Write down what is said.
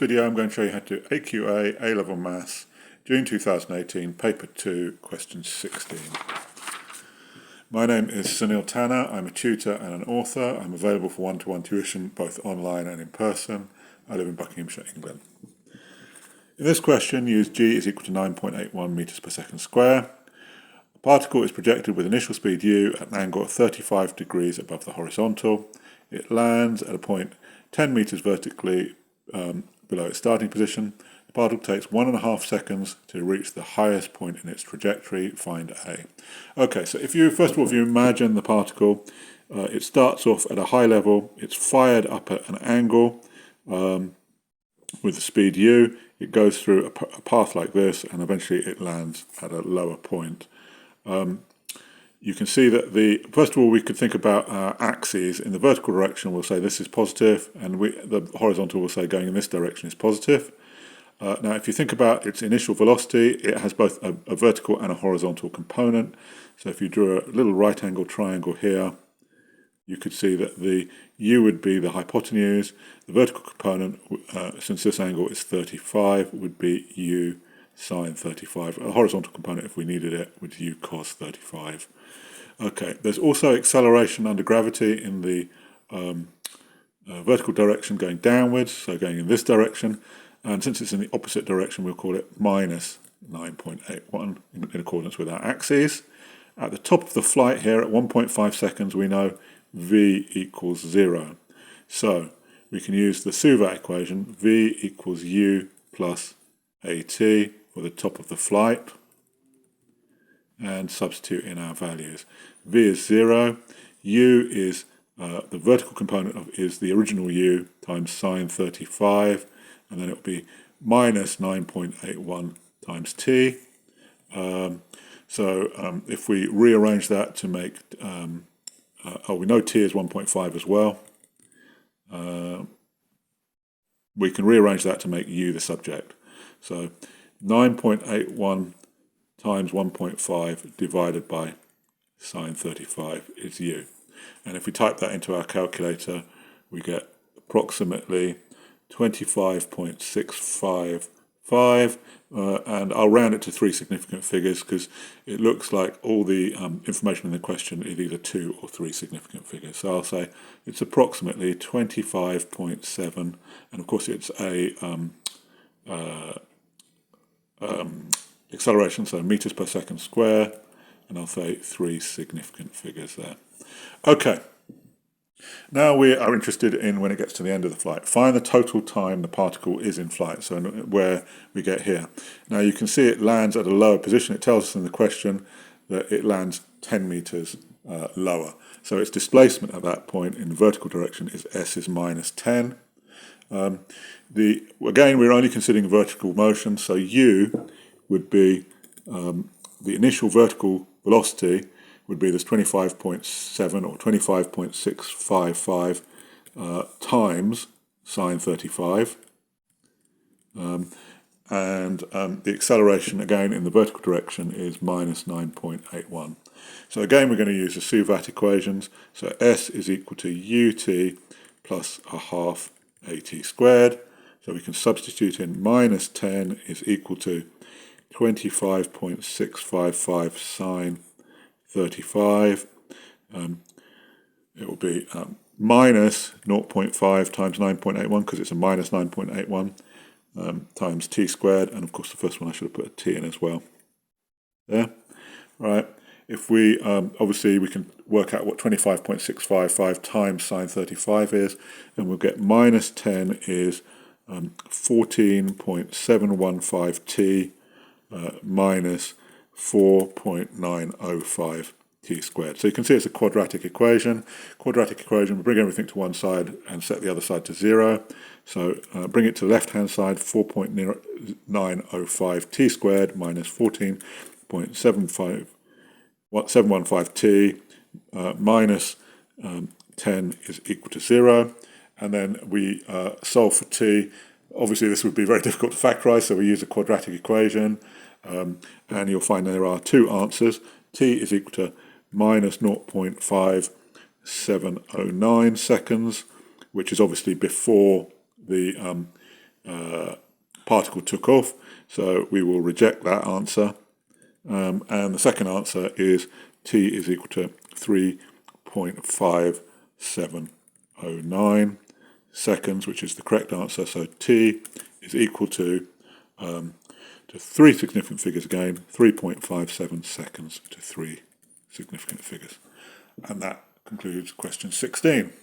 video I'm going to show you how to do AQA A-Level Maths, June 2018, Paper 2, Question 16. My name is Sunil Tanna. I'm a tutor and an author. I'm available for one-to-one tuition both online and in person. I live in Buckinghamshire, England. In this question, use g is equal to 9.81 meters per second square. The particle is projected with initial speed u at an angle of 35 degrees above the horizontal. It lands at a point 10 meters vertically below its starting position. The particle takes 1.5 seconds to reach the highest point in its trajectory. Find A. Okay, so if you imagine the particle, it starts off at a high level, it's fired up at an angle with the speed u, it goes through a path like this, and eventually it lands at a lower point. You can see that first of all, we could think about our axes. In the vertical direction, we'll say this is positive, and the horizontal will say going in this direction is positive. Now, if you think about its initial velocity, it has both a vertical and a horizontal component. So if you drew a little right-angled triangle here, you could see that the u would be the hypotenuse. The vertical component, since this angle is 35, would be u sine 35. A horizontal component, if we needed it, would u cos 35. Okay, there's also acceleration under gravity in the vertical direction going downwards, so going in this direction, and since it's in the opposite direction, we'll call it minus 9.81 in accordance with our axes. At the top of the flight here, at 1.5 seconds, we know v equals 0. So we can use the suvat equation, v equals u plus at for the top of the flight, and substitute in our values. V is 0, u is the vertical component is the original u times sine 35, and then it will be minus 9.81 times t. If we rearrange that to make, we know t is 1.5 as well. We can rearrange that to make u the subject. So 9.81 times 1.5 divided by sine 35 is u. And if we type that into our calculator, we get approximately 25.655, and I'll round it to 3 significant figures because it looks like all the information in the question is either 2 or 3 significant figures. So I'll say it's approximately 25.7, and of course it's a acceleration, so meters per second square, and I'll say 3 significant figures there. Okay, now we are interested in when it gets to the end of the flight. Find the total time the particle is in flight, so where we get here. Now you can see it lands at a lower position. It tells us in the question that it lands 10 meters lower. So its displacement at that point in the vertical direction is s is minus 10. Again, we're only considering vertical motion, so u would be the initial vertical velocity would be this 25.7 or 25.655 times sine 35. The acceleration, again, in the vertical direction is minus 9.81. So again, we're going to use the suvat equations. So s is equal to ut plus a half at squared. So we can substitute in minus 10 is equal to 25.655 sine 35. It will be minus 0.5 times 9.81 because it's a minus 9.81 times t squared, and of course the first one I should have put a t in as well. There, right. If we obviously we can work out what 25.655 times sine 35 is, and we'll get minus 10 is 14.715 t minus 4.905 t squared. So you can see it's a quadratic equation. Quadratic equation, we bring everything to one side and set the other side to 0. So bring it to the left-hand side, 4.905 t squared minus 14.715 t minus 10 is equal to 0. And then we solve for t. Obviously, this would be very difficult to factorize, so we use a quadratic equation. And you'll find there are 2 answers. T is equal to minus 0.5709 seconds, which is obviously before the particle took off, so we will reject that answer. And the second answer is t is equal to 3.5709 seconds, which is the correct answer. So t is equal to three significant figures again, 3.57 seconds to three significant figures. And that concludes question 16.